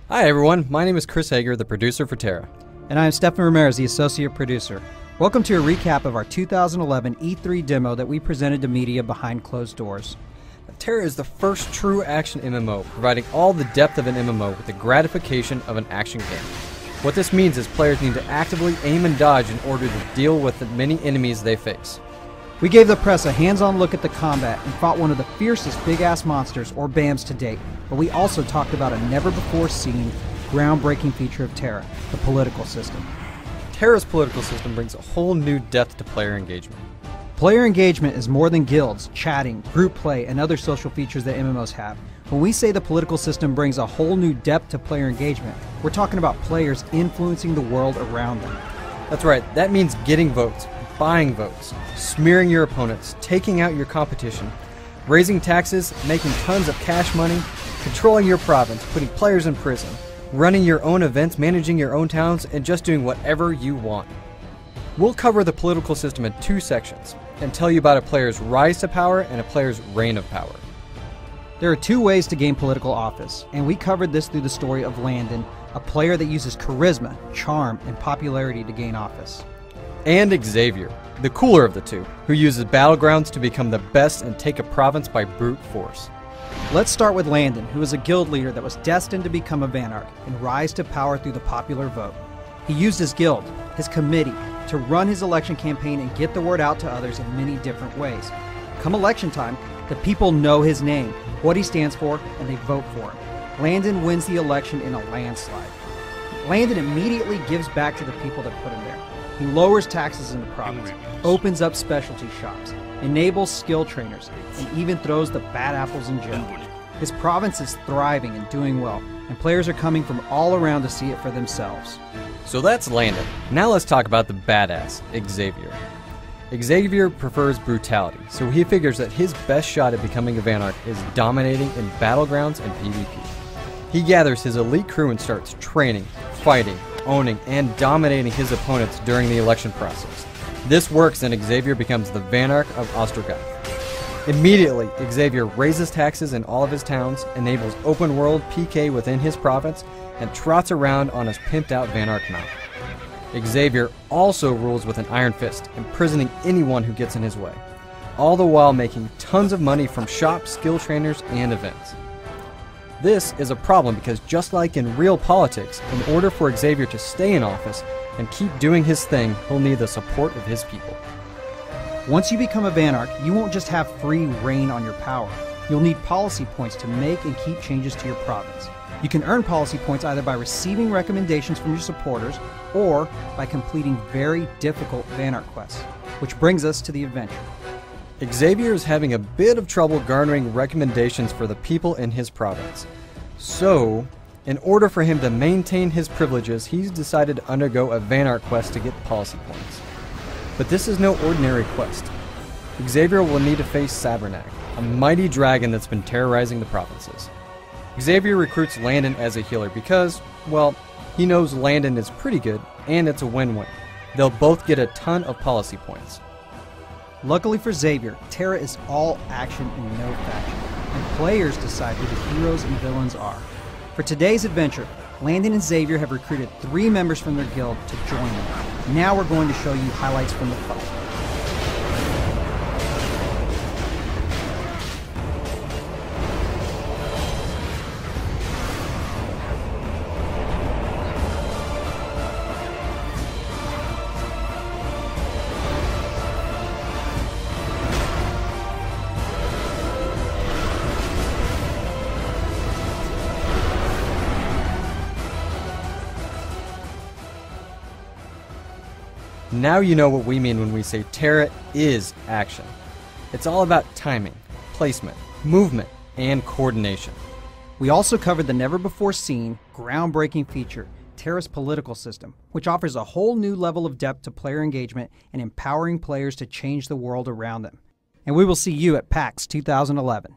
Hi everyone, my name is Chris Hager, the producer for TERA. And I am Stefan Ramirez, the associate producer. Welcome to a recap of our 2011 E3 demo that we presented to media behind closed doors. TERA is the first true action MMO, providing all the depth of an MMO with the gratification of an action game. What this means is players need to actively aim and dodge in order to deal with the many enemies they face. We gave the press a hands-on look at the combat and fought one of the fiercest big-ass monsters, or BAMs, to date, but we also talked about a never-before-seen, groundbreaking feature of TERA, the political system. TERA's political system brings a whole new depth to player engagement. Player engagement is more than guilds, chatting, group play, and other social features that MMOs have. When we say the political system brings a whole new depth to player engagement, we're talking about players influencing the world around them. That's right, that means getting votes, buying votes, smearing your opponents, taking out your competition, raising taxes, making tons of cash money, controlling your province, putting players in prison, running your own events, managing your own towns, and just doing whatever you want. We'll cover the political system in two sections and tell you about a player's rise to power and a player's reign of power. There are two ways to gain political office, and we covered this through the story of Landon, a player that uses charisma, charm, and popularity to gain office. And Xavier, the cooler of the two, who uses battlegrounds to become the best and take a province by brute force. Let's start with Landon, who is a guild leader that was destined to become a Vanarch and rise to power through the popular vote. He used his guild, his committee, to run his election campaign and get the word out to others in many different ways. Come election time, the people know his name, what he stands for, and they vote for him. Landon wins the election in a landslide. Landon immediately gives back to the people that put him there. He lowers taxes in the province, opens up specialty shops, enables skill trainers, and even throws the bad apples in jail. His province is thriving and doing well, and players are coming from all around to see it for themselves. So that's Landon. Now let's talk about the badass, Xavier. Xavier prefers brutality, so he figures that his best shot at becoming a Vanarch is dominating in battlegrounds and PvP. He gathers his elite crew and starts training, fighting, owning, and dominating his opponents during the election process. This works and Xavier becomes the Vanarch of Ostrogoth. Immediately, Xavier raises taxes in all of his towns, enables open world PK within his province, and trots around on his pimped out Vanarch mount. Xavier also rules with an iron fist, imprisoning anyone who gets in his way, all the while making tons of money from shops, skill trainers, and events. This is a problem because just like in real politics, in order for Xavier to stay in office and keep doing his thing, he'll need the support of his people. Once you become a Vanarch, you won't just have free reign on your power. You'll need policy points to make and keep changes to your province. You can earn policy points either by receiving recommendations from your supporters or by completing very difficult Vanarch quests, which brings us to the adventure. Xavier is having a bit of trouble garnering recommendations for the people in his province. So, in order for him to maintain his privileges, he's decided to undergo a Vanarch quest to get policy points. But this is no ordinary quest. Xavier will need to face Sabernac, a mighty dragon that's been terrorizing the provinces. Xavier recruits Landon as a healer because, well, he knows Landon is pretty good, and it's a win-win. They'll both get a ton of policy points. Luckily for Xavier, TERA is all action and no faction, and players decide who the heroes and villains are. For today's adventure, Landon and Xavier have recruited 3 members from their guild to join them. Now we're going to show you highlights from the fight. Now you know what we mean when we say TERA is action. It's all about timing, placement, movement, and coordination. We also covered the never-before-seen, groundbreaking feature, TERA's political system, which offers a whole new level of depth to player engagement and empowering players to change the world around them. And we will see you at PAX 2011.